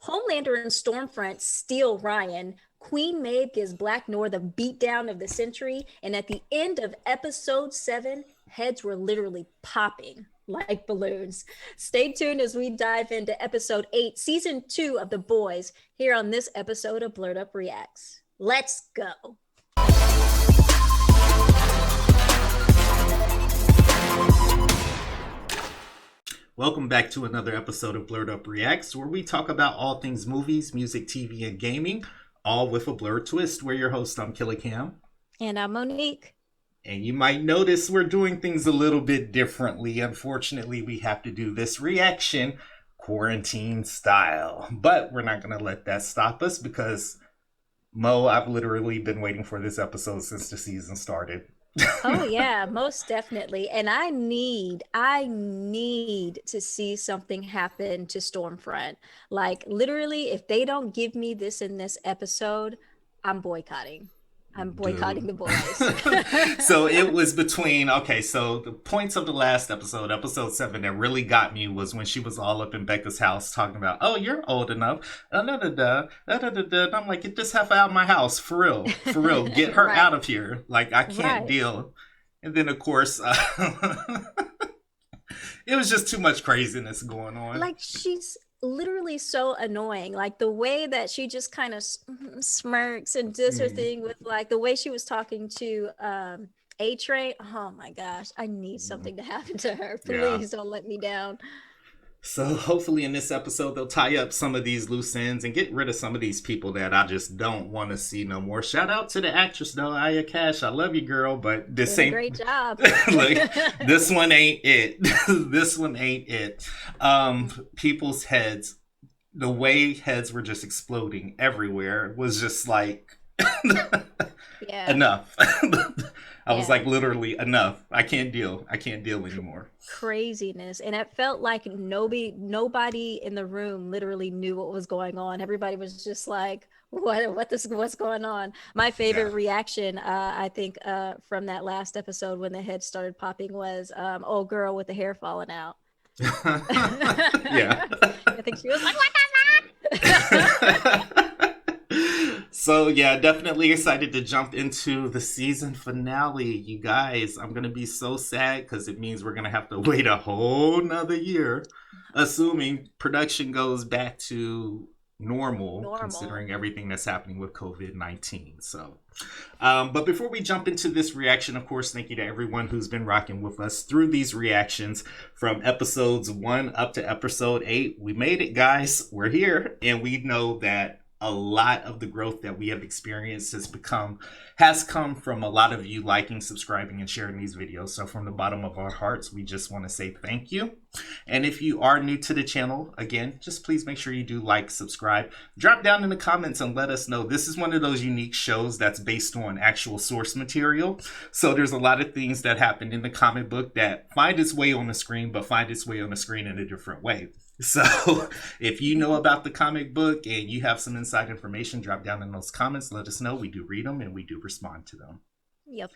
Homelander and Stormfront steal Ryan. Queen Maeve gives Black Noir the beatdown of the century. And at the end of episode 7, heads were literally popping like balloons. Stay tuned as we dive into episode 8, season 2 of The Boys, here on this episode of Blerd Up Reacts. Let's go. Welcome back to another episode of Blerd Up Reacts, where we talk about all things movies, music, TV, and gaming, all with a blurred twist. We're your host, I'm Killicam. And I'm Monique. And you might notice we're doing things a little bit differently. Unfortunately, we have to do this reaction quarantine style. But we're not going to let that stop us because, Mo, I've literally been waiting for this episode since the season started. Oh yeah, most definitely. And I need to see something happen to Stormfront. Like literally, if they don't give me this in this episode, I'm boycotting. I'm boycotting the boys. So it was between, so the points of the last episode, episode 7, that really got me was when she was all up in Becca's house talking about, oh, you're old enough. And I'm like, get this heifer out of my house. For real. Get her Right. out of here. Like, I can't Right. deal. And then, of course, it was just too much craziness going on. Like she's literally so annoying. Like the way that she just kind of smirks and does her thing with like the way she was talking to A-Train. Oh my gosh, I need something to happen to her. Please don't let me down. So hopefully in this episode, they'll tie up some of these loose ends and get rid of some of these people that I just don't want to see no more. Shout out to the actress, though, Aya Cash. I love you, girl, but this ain't... Great job. Like, this one ain't it. This one ain't it. People's heads, the way heads were just exploding everywhere was just like... Yeah. Enough. I was like, literally, enough. I can't deal anymore. Craziness. And it felt like nobody in the room literally knew what was going on. Everybody was just like, what's going on? My favorite reaction, I think, from that last episode when the head started popping was, old girl with the hair falling out. Yeah. I think she was like, what the fuck? So yeah, definitely excited to jump into the season finale. You guys, I'm gonna be so sad because it means we're gonna have to wait a whole nother year, assuming production goes back to normal. Considering everything that's happening with COVID-19. So but before we jump into this reaction, of course, thank you to everyone who's been rocking with us through these reactions from episodes 1 up to episode 8. We made it, guys. We're here, and we know that a lot of the growth that we have experienced has come from a lot of you liking, subscribing, and sharing these videos. So from the bottom of our hearts, we just want to say thank you. And if you are new to the channel, again, just please make sure you do like, subscribe, drop down in the comments and let us know. This is one of those unique shows that's based on actual source material. So there's a lot of things that happened in the comic book that find its way on the screen, but find its way on the screen in a different way. So if you know about the comic book and you have some inside information, drop down in those comments. Let us know. We do read them and we do respond to them. Yep.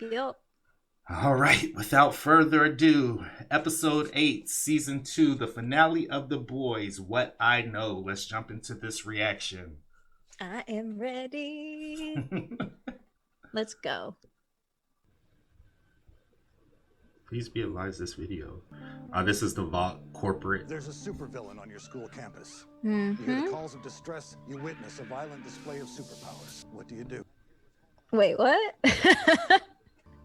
All right. Without further ado, episode 8, season 2, the finale of The Boys, What I Know. Let's jump into this reaction. I am ready. Let's go. Please be advised this video. This is the Vault corporate. There's a supervillain on your school campus. Mm-hmm. You hear the calls of distress, you witness a violent display of superpowers. What do? Wait, what?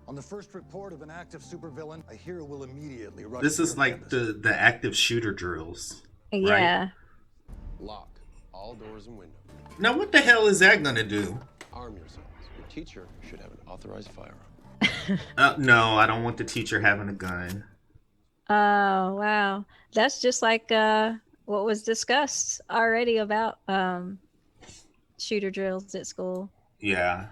On the first report of an active supervillain, a hero will immediately rush. This to is your like campus. the active shooter drills. Yeah. Right? Lock all doors and windows. Now what the hell is that gonna do? Arm yourselves. Your teacher should have an authorized firearm. No, I don't want the teacher having a gun. Oh, wow. That's just like what was discussed already about shooter drills at school. Yeah.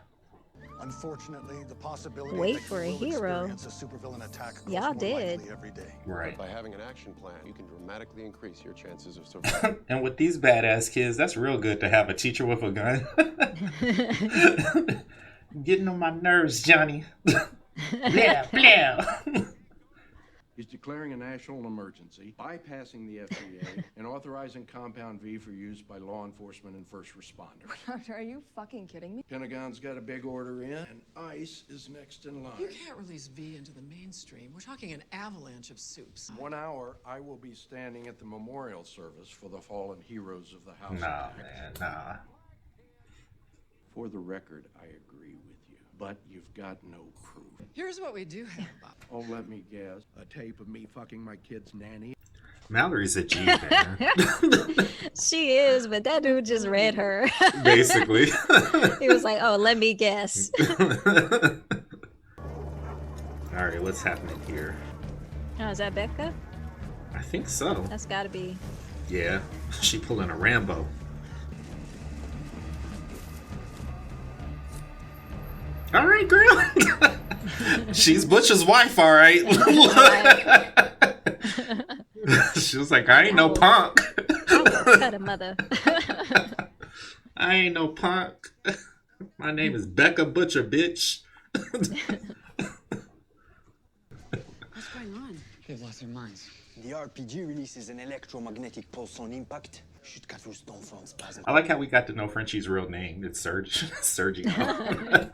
Unfortunately, the possibility Wait that for you a will hero. experience a supervillain attack grows Y'all more did. likely every day. Right. By having an action plan, you can dramatically increase your chances of survival. And with these badass kids, that's real good to have a teacher with a gun. Getting on my nerves, Johnny. Blah, blah. He's declaring a national emergency, bypassing the FDA, and authorizing Compound V for use by law enforcement and first responders. Are you fucking kidding me? Pentagon's got a big order in, and ICE is next in line. You can't release V into the mainstream. We're talking an avalanche of soups. 1 hour, I will be standing at the memorial service for the fallen heroes of the House Nah, attack. man, nah. For the record, I agree with you, but you've got no proof. Here's what we do have, Bob. Oh, let me guess. A tape of me fucking my kid's nanny? Mallory's a G, man. She is, but that dude just read her. Basically. He was like, oh, let me guess. Alright, what's happening here? Oh, is that Becca? I think so. That's gotta be. Yeah, she pulling a Rambo. Alright, girl. She's Butch's wife, alright. She was like, I ain't no punk. Cut a mother. I ain't no punk. My name is Becca Butcher, bitch. What's going on? They've lost their minds. The RPG releases an electromagnetic pulse on impact. Should cut through Stormfront spasm. I like how we got to know Frenchie's real name. It's Serge. Sergio.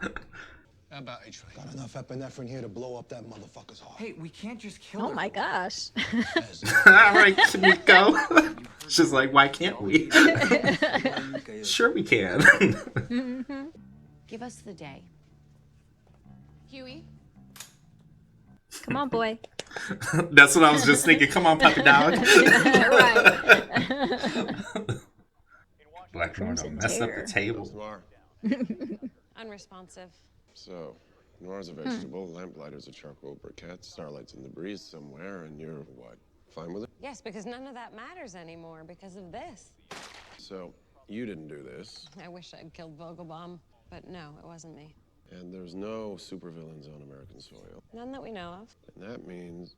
About H. Got enough epinephrine here to blow up that motherfucker's heart. Hey, we can't just kill Oh my gosh. All right, Kimiko. She's like, why can't we? Sure we can. Give us the day. Huey? Come on, boy. That's what I was just thinking. Come on, puppy dog. Right. Black Noir don't mess up the table. Noir. Unresponsive. So, Noir's a vegetable, lamplighter's a charcoal briquette, starlight's in the breeze somewhere, and you're what? Fine with it? Yes, because none of that matters anymore because of this. So, you didn't do this, I wish I'd killed Vogelbaum, but no, it wasn't me. and there's no supervillains on American soil. None that we know of. And that means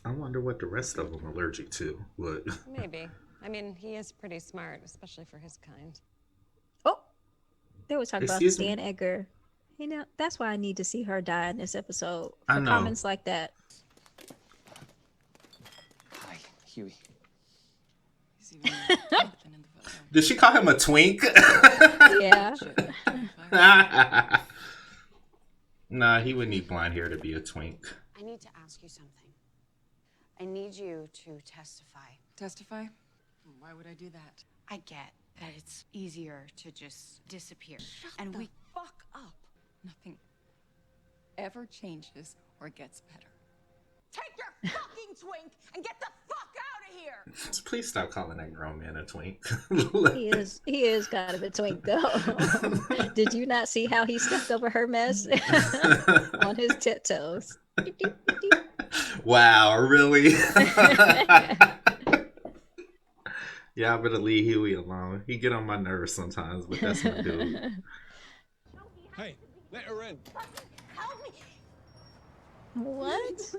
I wonder what the rest of them are allergic to. What? Maybe. I mean, he is pretty smart, especially for his kind. Oh, they were talking about Excuse me? Stan Edgar. You know, that's why I need to see her die in this episode. I For know. comments like that. Hi, Huey. He's even nothing in the photo. Did she call him a twink? Yeah. Nah, he would need blonde hair to be a twink. I need to ask you something. I need you to testify. Testify? Why would I do that? I get that it's easier to just disappear. And we fuck up. Nothing ever changes or gets better. take your fucking twink and get the fuck out of here! Please stop calling that grown man a twink. He is kind of a twink though. Did you not see how he stepped over her mess on his tiptoes? Wow, really? Yeah, I better leave Huey alone. He get on my nerves sometimes, but that's my dude. Hey, let her in. Help me! What?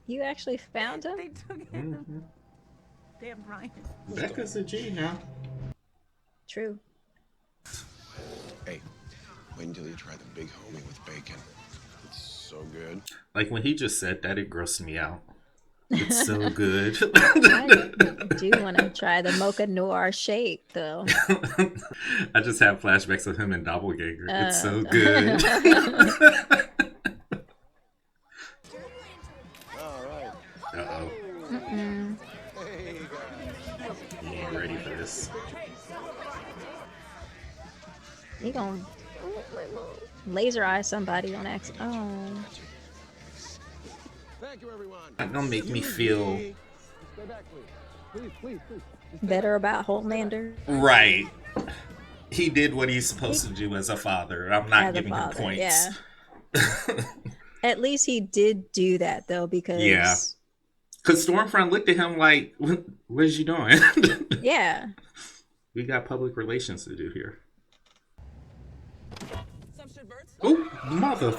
You actually found him? They took him. Damn Ryan. Becca's a G now. True. hey, wait until you try the big homie with bacon. It's so good. Like when he just said that, it grossed me out. It's so good. I do want to try the mocha noir shake though. I just have flashbacks of him in Doppelganger. It's so good. Uh-oh. You ain't ready for this. You gonna laser eye somebody on accident? Oh. Thank you, everyone. It's gonna make me feel Better about Homelander. right. He did what he's supposed to do as a father. I'm not As a giving him father, points. yeah. At least he did do that though, because Yeah. Because Stormfront looked at him like, what is you doing? yeah. We got public relations to do here. Oh, mother.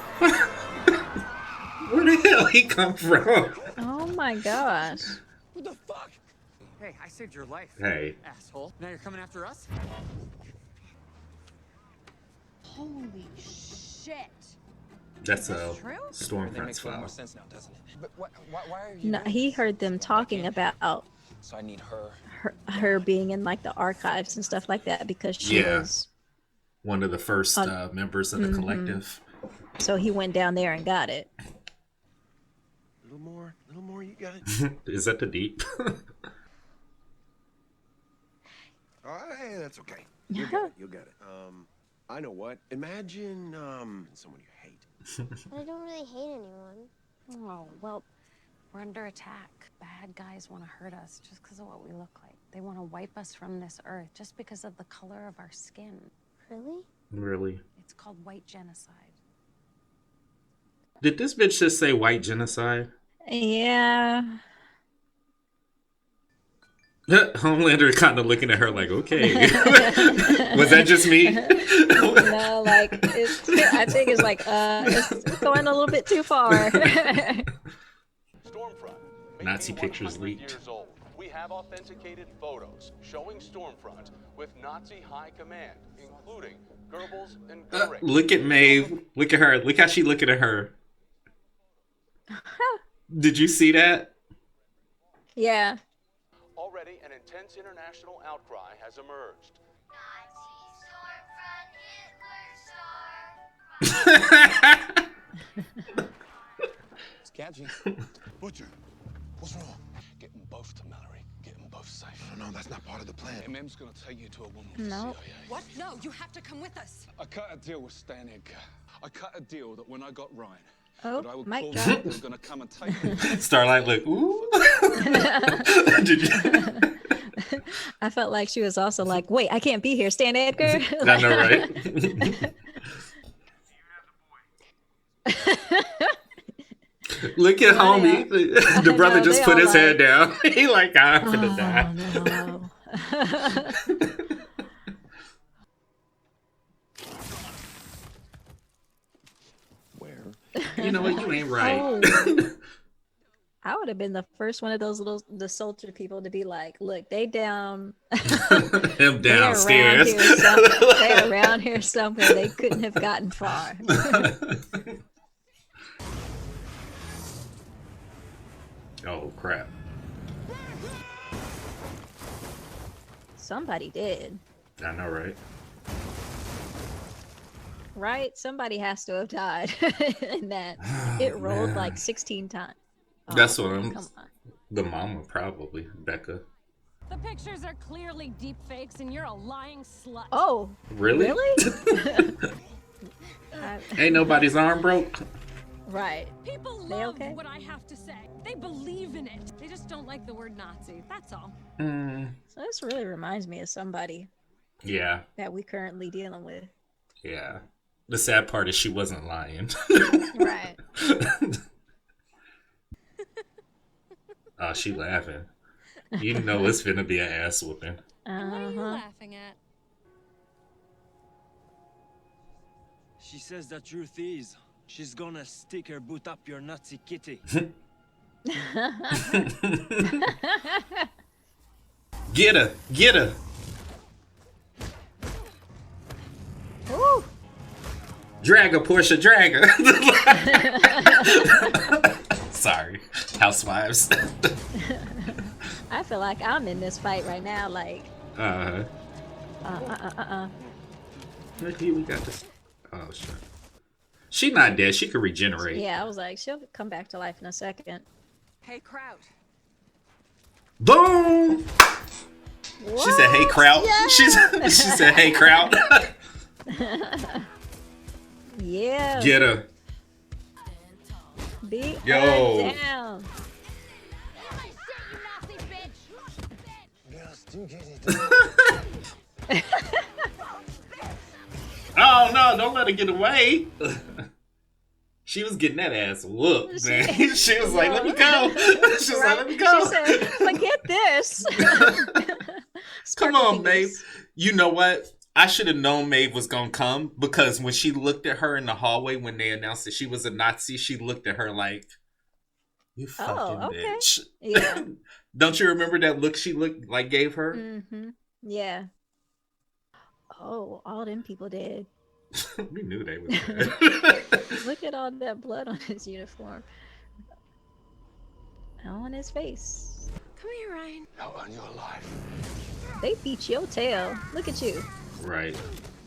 Where the hell he come from? Oh my gosh. What the fuck? Hey, I saved your life. Hey. Asshole. Now you're coming after us? Holy shit. That's true? Everything Stormfront's makes a lot more file. sense now, doesn't it? But why are you No, doing he this? heard them talking about So I need her being in like the archives and stuff like that because she Yeah, was one of the first on. members of the collective. So he went down there and got it. A little more, you got it. Is that the deep? Oh, hey, that's okay. You'll get it. You'll get it. I know what. Imagine someone you hate. I don't really hate anyone. Oh, well, we're under attack. Bad guys want to hurt us just because of what we look like. They want to wipe us from this earth just because of the color of our skin. Really? Really? It's called white genocide. Did this bitch just say white genocide? Yeah. Homelander kind of looking at her like, okay. Was that just me? No, like I think it's like it's going a little bit too far. Stormfront. Nazi pictures leaked. Years old. We have authenticated photos showing Stormfront with Nazi high command, including Goebbels and Goering. Look at Maeve. Look at her. Look how she looking at her. Did you see that? Yeah. Already an intense international outcry has emerged. It's catchy. Butcher, what's wrong? Get them both to Mallory. Get them both safe. No, that's not part of the plan. MM's gonna take you to a woman with No. CIA. What? No, you have to come with us. I cut a deal with Stan Edgar. I cut a deal that when I got Ryan, Oh, that I would mic call drop. them, they were gonna come and take me. Starlight look, ooh. Did you? I felt like she was also like, wait, I can't be here. Stan Edgar. I know, right? Look at homie. The brother know, just they put all his like- head down. He like, I'm finna die. No. Where? You know what? You ain't right. Oh. I would have been the first one of those the soldier people to be like, look, they down. Him downstairs. They're around here somewhere. They couldn't have gotten far. Oh crap. Somebody did. I know, right? Right? Somebody has to have died in that. It rolled man. like 16 times. Oh, That's what I'm. come on. The mama probably, Becca. The pictures are clearly deep fakes and you're a lying slut. Oh, Really? really? Ain't nobody's arm broke. Right. People They love okay? what I have to say. They believe in it. They just don't like the word Nazi. That's all. Mm, So this really reminds me of somebody yeah, that we currently dealing with. yeah. The sad part is she wasn't lying. Right. Oh, she laughing. You know it's finna be an ass whooping. And what are you Uh-huh. laughing at? She says the truth is, she's gonna stick her boot up your Nazi kitty. Get her! Get her! Ooh. Drag her, Portia, drag her. Sorry, housewives. I feel like I'm in this fight right now. Like, Here we got this. Oh shit. She not dead. She could regenerate. yeah, I was like, she'll come back to life in a second. Hey, Kraut. Boom! She said, "Hey, Kraut." She said, "Hey, Kraut." Yeah. Get her. Beat Yo. her down. Oh no! Don't let her get away. She was getting that ass whooped, man. She was like, "Let me go." She was like, "Let me go." She said, forget this. Come on, Maeve. You know what? I should have known Maeve was gonna come because when she looked at her in the hallway when they announced that she was a Nazi, she looked at her like, "You fucking okay. bitch." Yeah. Don't you remember that look she gave her? Mm-hmm. Yeah. Oh, all them people dead. We knew they was good. Look at all that blood on his uniform. On his face. Come here, Ryan. I'll earn your life. They beat your tail. Look at you. Right.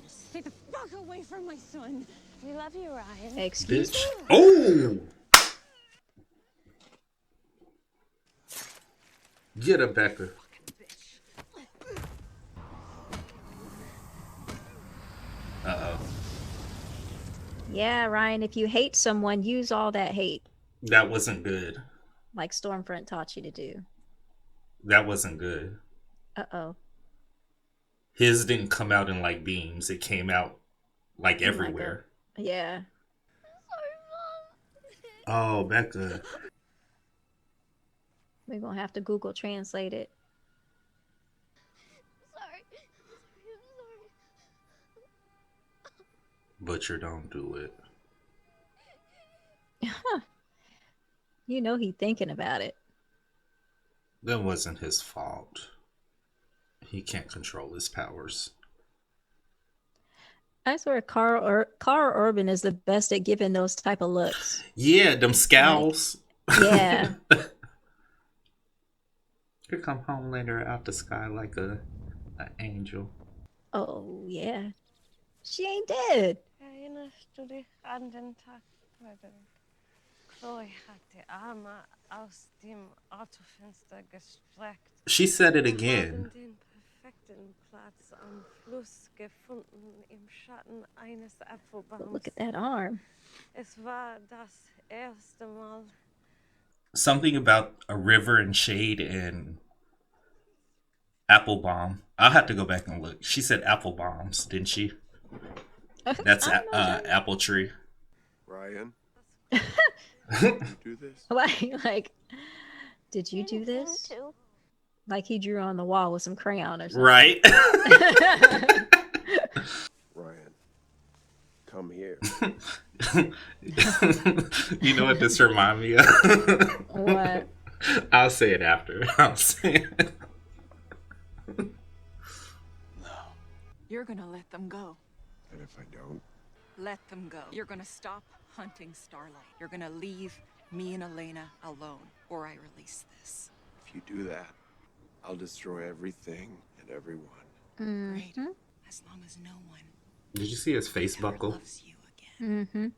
Stay the fuck away from my son. We love you, Ryan. Excuse Bitch. me? Oh! Get her, Becca. Uh-oh. Yeah, Ryan, if you hate someone, use all that hate. That wasn't good. Like Stormfront taught you to do. That wasn't good. Uh-oh. His didn't come out in like beams. It came out like everywhere. Yeah. Oh, Becca. We're gonna have to Google translate it. Butcher, don't do it. You know he thinking about it. That wasn't his fault. He can't control his powers. I swear Carl Urban is the best at giving those type of looks. Yeah, them scowls. Yeah. Here come Homelander out the sky like an angel. Oh, yeah. She ain't dead. Erinnerst du dich an den Tag, bei dem Chloe hat die Arme aus dem Autofenster gestreckt? She said it Wir again. haben den perfekten Platz am Fluss gefunden, im Schatten eines Apfelbaums. Look at that arm. Es war das erste Mal. Something about a river and shade and apple bomb. I'll have to go back and look. She said apple bombs, didn't she? That's apple tree. Ryan, did you do this? Like, did you do this? Like he drew on the wall with some crayon or something. Right. Ryan, come here. You know what this remind me of? What? I'll say it after. I'll say it. You're gonna let them go. And if I don't? Let them go. You're gonna stop hunting Starlight. You're gonna leave me and Elena alone, or I release this. If you do that, I'll destroy everything and everyone. Great. As long as no one Did you see his face buckle? loves you again. Mm-hmm.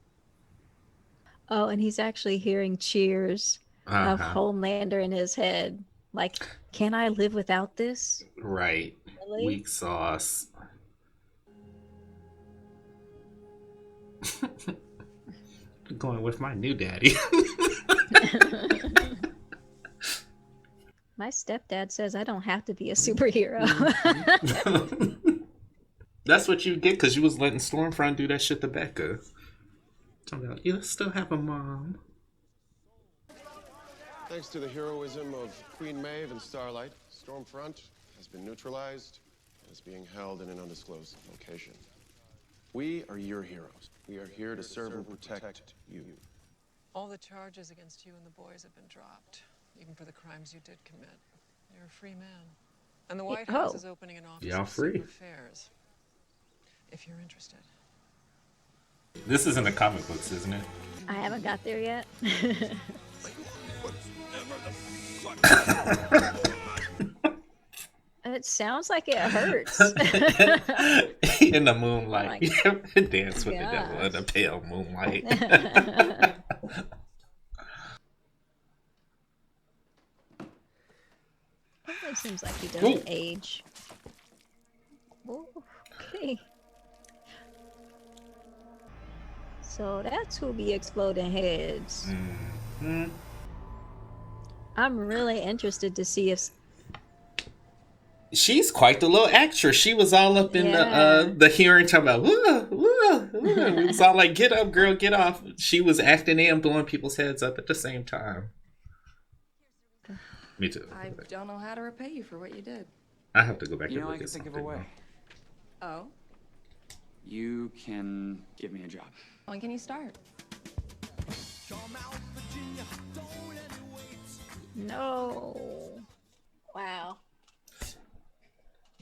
Oh, and he's actually hearing cheers of Homelander in his head. Like, can I live without this? Right. Really? Weak sauce. Going with my new daddy. My stepdad says I don't have to be a superhero. That's what you get because you was letting Stormfront do that shit to Becca. Talking about, you still have a mom. Thanks to the heroism of Queen Maeve and Starlight, Stormfront has been neutralized and is being held in an undisclosed location. We are your heroes. We are here to serve and protect you. All the charges against you and the boys have been dropped, even for the crimes you did commit. You're a free man. And the White House is opening an office Y'all of free. Civil Affairs, if you're interested. This is in the comic books, isn't it? I haven't got there yet. It sounds like it hurts. In the moonlight. Dance with the devil in the pale moonlight. It seems like he doesn't age. Okay. So that's who be exploding heads. Mm-hmm. I'm really interested to see if She's quite the little actress. She was all up in the hearing talking about, woo, woo, woo. It was all like, get up, girl, get off. She was acting and blowing people's heads up at the same time. Me too. I don't know how to repay you for what you did. I have to go back You and know, I look can at think of a something. way. Oh? You can give me a job. When can you start? No. Wow.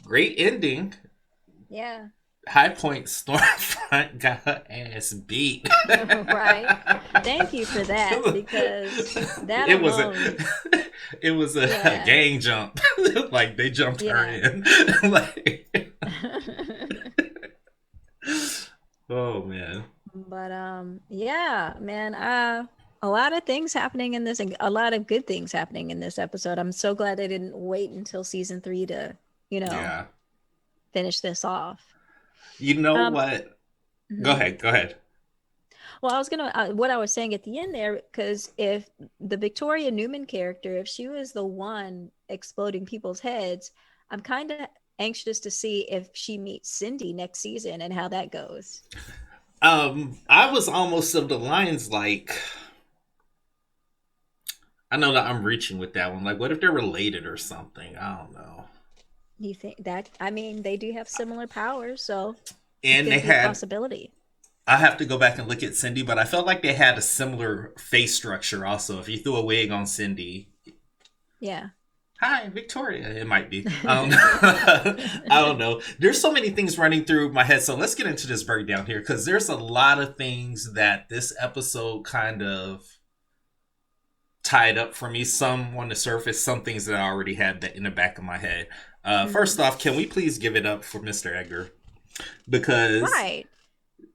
Great ending. Yeah. High Point Stormfront got her ass beat. Right. Thank you for that, because that It was alone. it was a gang jump. Like they jumped her in. Like, oh man. But yeah, man, a lot of things happening in this, and a lot of good things happening in this episode. I'm so glad they didn't wait until season 3 to, finish this off. You know what? Go ahead. Well, I was gonna what I was saying at the end there, because if the Victoria Newman character, if she was the one exploding people's heads, I'm kind of anxious to see if she meets Cindy next season and how that goes. I was almost of the lines like, I know that I'm reaching with that one. Like, what if they're related or something? I don't know. You think that? I mean, they do have similar powers, so and it they could be a had possibility. I have to go back and look at Cindy, but I felt like they had a similar face structure. Also, if you threw a wig on Cindy, yeah. Hi, Victoria. It might be. I don't know. There's so many things running through my head. So let's get into this breakdown here, because there's a lot of things that this episode kind of tied up for me. Some on the surface, some things that I already had in the back of my head. First off, can we please give it up for Mr. Edgar? Because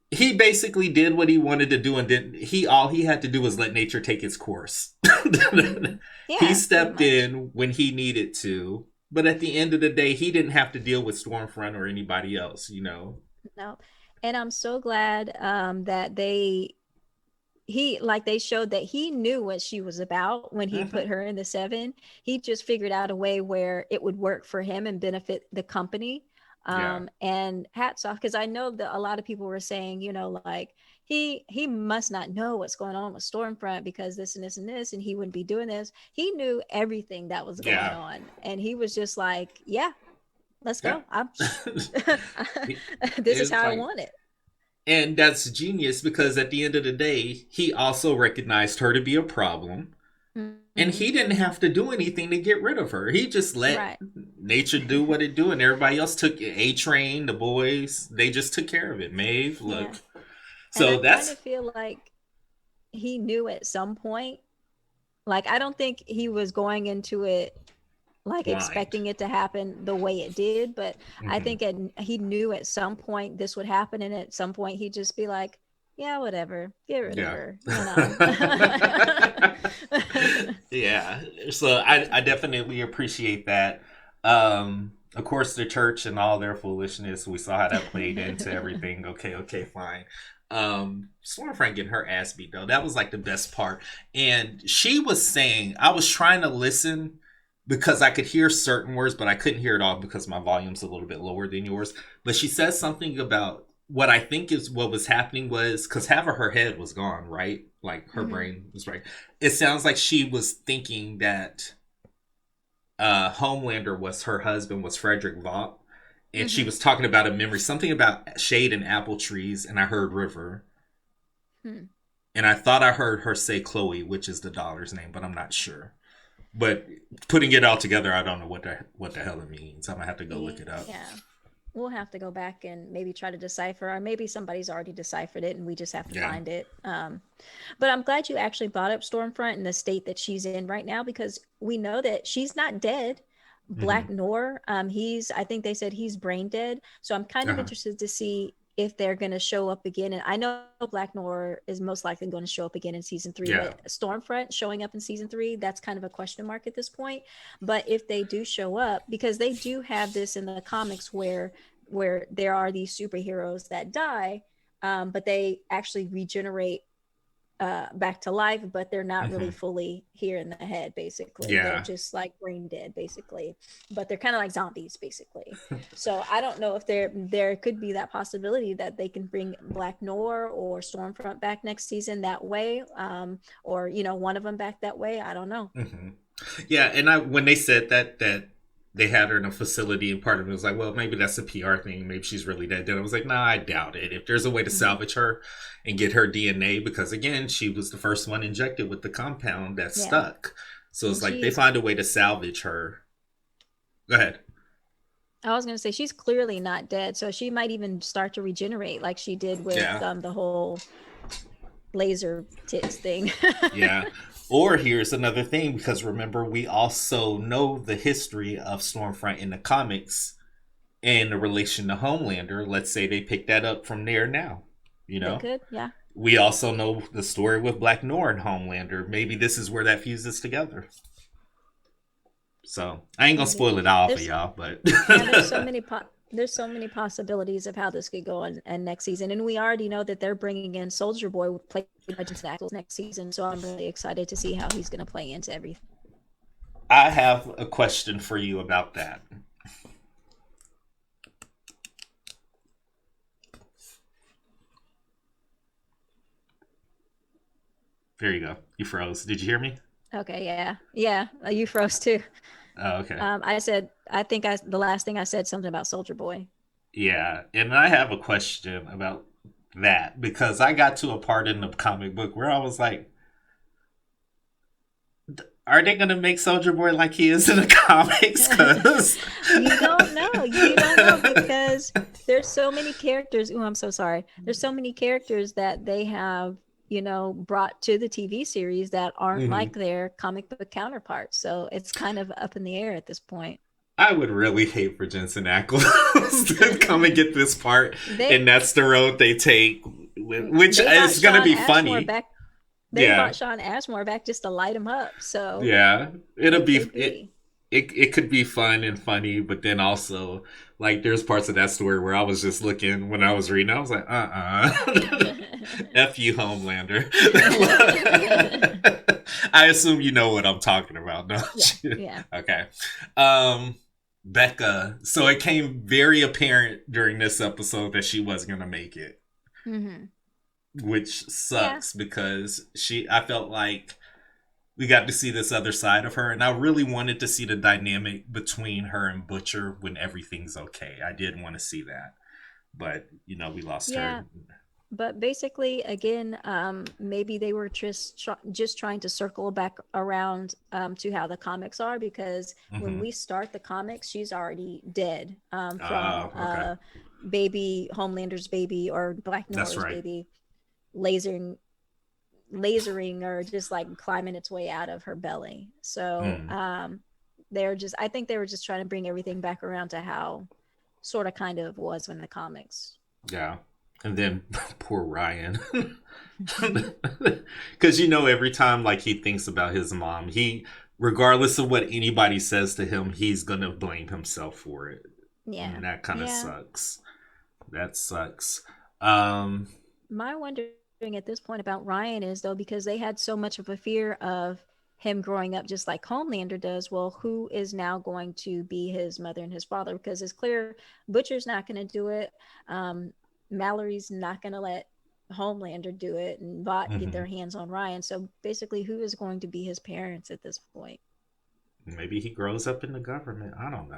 he basically did what he wanted to do, and all he had to do was let nature take its course. He stepped in when he needed to, but at the end of the day, he didn't have to deal with Stormfront or anybody else, No. And I'm so glad that they showed that he knew what she was about when he put her in the 7. He just figured out a way where it would work for him and benefit the company. And hats off, because I know that a lot of people were saying, like he must not know what's going on with Stormfront because this and this and this, and he wouldn't be doing this. He knew everything that was going on, and he was just like, let's go. This is how I want it. And that's genius, because at the end of the day, he also recognized her to be a problem. And he didn't have to do anything to get rid of her. He just let nature do what it do, and everybody else took A-Train, the boys. They just took care of it. Maeve, look. Yeah. So and I kind of feel like he knew at some point. Like, I don't think he was going into it like expecting it to happen the way it did, but I think he knew at some point this would happen, and at some point he'd just be like, yeah, whatever, get rid of her. Yeah, so I definitely appreciate that. Of course, the church and all their foolishness, we saw how that played into everything. Okay, fine. Stormfront getting her ass beat, though, that was like the best part. And she was saying, I was trying to listen because I could hear certain words, but I couldn't hear it all because my volume's a little bit lower than yours. But she says something about what I think is what was happening was, because half of her head was gone, right? Like her brain was right. It sounds like she was thinking that Homelander was her husband, was Frederick Vaught. And she was talking about a memory, something about shade and apple trees. And I heard River. And I thought I heard her say Chloe, which is the daughter's name, but I'm not sure. But putting it all together, I don't know what the hell it means. I'm going to have to go look it up. Yeah. We'll have to go back and maybe try to decipher, or maybe somebody's already deciphered it and we just have to find it. But I'm glad you actually brought up Stormfront and the state that she's in right now, because we know that she's not dead. Black Noir, I think they said he's brain dead. So I'm kind of interested to see if they're going to show up again. And I know Black Noir is most likely going to show up again in season 3, but Stormfront showing up in season 3, that's kind of a question mark at this point. But if they do show up, because they do have this in the comics where there are these superheroes that die, but they actually regenerate back to life, but they're not really fully here in the head, basically. They're just like brain dead, basically, but they're kind of like zombies, basically. So I don't know if there could be that possibility that they can bring Black Noir or Stormfront back next season that way, or one of them back that way. I don't know. Yeah, and when they said that they had her in a facility, and part of it was like, well, maybe that's a PR thing. Maybe she's really dead. Then I was like, nah, I doubt it. If there's a way to salvage her and get her DNA, because again, she was the first one injected with the compound that stuck. So it's like they find a way to salvage her. Go ahead. I was gonna say she's clearly not dead, so she might even start to regenerate like she did with the whole laser tits thing. Yeah. Or here's another thing, because remember, we also know the history of Stormfront in the comics and the relation to Homelander. Let's say they pick that up from there now. You know? They could, yeah. We also know the story with Black Noir and Homelander. Maybe this is where that fuses together. So I ain't gonna spoil it all for y'all, but there's so many possibilities of how this could go on and next season, and we already know that they're bringing in Soldier Boy played by Jensen Ackles next season. So I'm really excited to see how he's gonna play into everything. I have a question for you about that. There you go. You froze. Did you hear me? Okay, yeah. You froze too. Oh, okay. I think the last thing I said something about Soldier Boy. Yeah, and I have a question about that, because I got to a part in the comic book where I was like, are they gonna make Soldier Boy like he is in the comics? Cause you don't know because there's so many characters. Oh, I'm so sorry. There's so many characters that they have, brought to the TV series that aren't like their comic book counterparts. So it's kind of up in the air at this point. I would really hate for Jensen Ackles to come and get this part, and that's the road they take, which is going to be funny. They brought Sean Ashmore back just to light him up. So yeah, it could be fun and funny, but then also like there's parts of that story where I was just looking when I was reading, I was like, F you, Homelander. I assume you know what I'm talking about, don't you? Yeah. Okay. Becca. So it came very apparent during this episode that she wasn't going to make it. Which sucks because I felt like we got to see this other side of her, and I really wanted to see the dynamic between her and Butcher when everything's okay. I did want to see that, but we lost her. But basically, again, maybe they were just trying to circle back around to how the comics are, because when we start the comics, she's already dead from baby Homelander's baby or Black Noir's baby lasering or just like climbing its way out of her belly. So I think they were just trying to bring everything back around to how sort of kind of was in the comics. Yeah. And then poor Ryan, because every time like he thinks about his mom, regardless of what anybody says to him, he's gonna blame himself for it. Yeah, and that kind of sucks. That sucks. My wondering at this point about Ryan is though, because they had so much of a fear of him growing up just like Homelander does. Well, who is now going to be his mother and his father? Because it's clear Butcher's not going to do it. Mallory's not going to let Homelander do it, and Vought get their hands on Ryan. So basically, who is going to be his parents at this point? Maybe he grows up in the government. I don't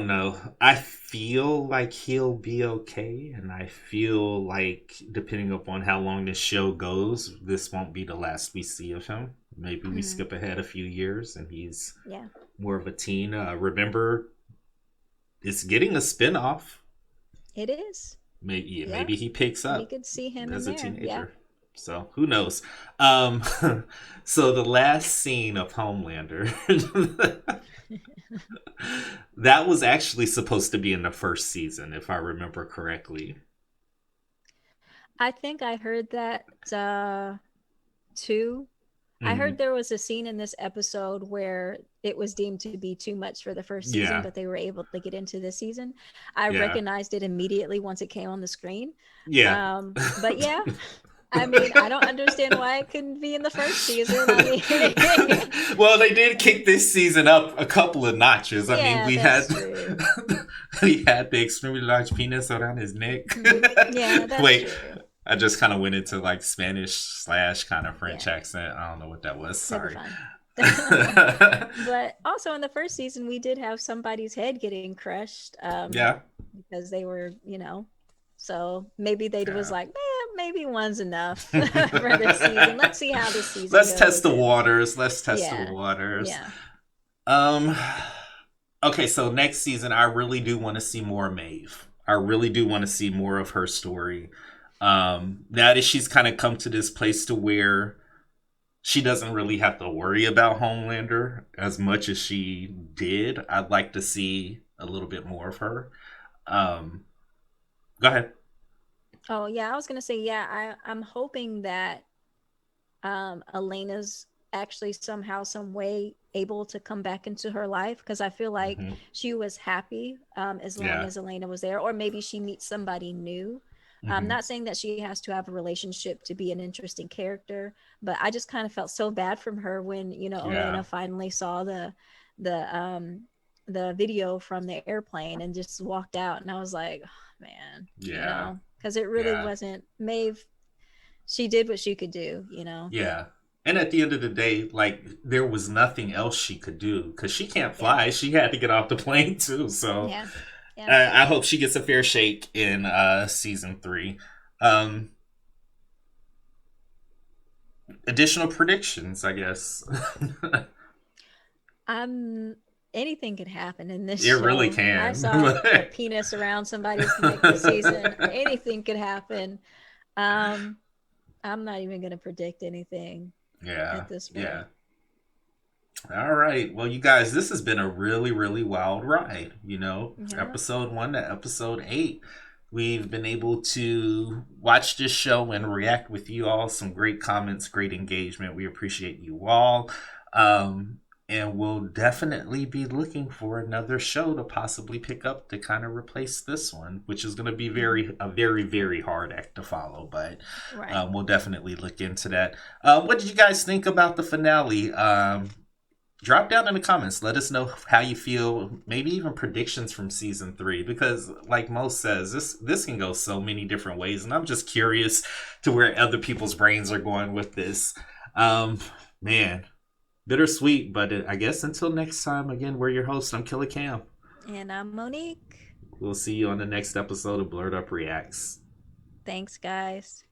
know. I feel like he'll be okay, and I feel like depending upon how long this show goes, this won't be the last we see of him. Maybe we skip ahead a few years and he's more of a teen. Remember, it's getting a spinoff. It is. Maybe he picks up. We could see him as in a there. teenager. Yeah. So who knows? So the last scene of Homelander, that was actually supposed to be in the first season, if I remember correctly. I think I heard that too. I heard there was a scene in this episode where it was deemed to be too much for the first season, but they were able to get into this season. I recognized it immediately once it came on the screen. Yeah. But yeah, I mean, I don't understand why it couldn't be in the first season. Well, they did kick this season up a couple of notches. I mean, we had the extremely large penis around his neck. Yeah, that's Wait. true. I just kind of went into like Spanish / kind of French accent. I don't know what that was. Sorry. But also in the first season, we did have somebody's head getting crushed. Because they were, so maybe they was like, maybe one's enough for this season. Let's see how this season goes. Test the waters. Let's test the waters. Yeah. Okay, so next season, I really do want to see more of Maeve. I really do want to see more of her story. Now that she's kind of come to this place to where she doesn't really have to worry about Homelander as much as she did, I'd like to see a little bit more of her. Go ahead. Oh yeah, I was gonna say I'm hoping that Elena's actually somehow, some way able to come back into her life, because I feel like she was happy as long as Elena was there, or maybe she meets somebody new. I'm not saying that she has to have a relationship to be an interesting character, but I just kind of felt so bad from her when, you know, Elena finally saw the video from the airplane and just walked out, and I was like, oh, man, you know, because it really wasn't Maeve. She did what she could do, you know. Yeah. And at the end of the day, like, there was nothing else she could do because she can't fly. She had to get off the plane too. So I hope she gets a fair shake in season 3. Additional predictions, I guess. Anything could happen in this show. It really can. I saw a penis around somebody's neck this season. Anything could happen. I'm not even going to predict anything at this point. Yeah. All right. Well, you guys, this has been a really, really wild ride. You know, episode 1 to episode 8. We've been able to watch this show and react with you all. Some great comments, great engagement. We appreciate you all. And we'll definitely be looking for another show to possibly pick up to kind of replace this one, which is going to be a very, very hard act to follow. But we'll definitely look into that. What did you guys think about the finale? Drop down in the comments. Let us know how you feel. Maybe even predictions from season 3, because like Mo says, this can go so many different ways, and I'm just curious to where other people's brains are going with this. Man. Bittersweet, but I guess until next time, again, we're your hosts. I'm Killer Cam. And I'm Monique. We'll see you on the next episode of Blerd Up Reacts. Thanks, guys.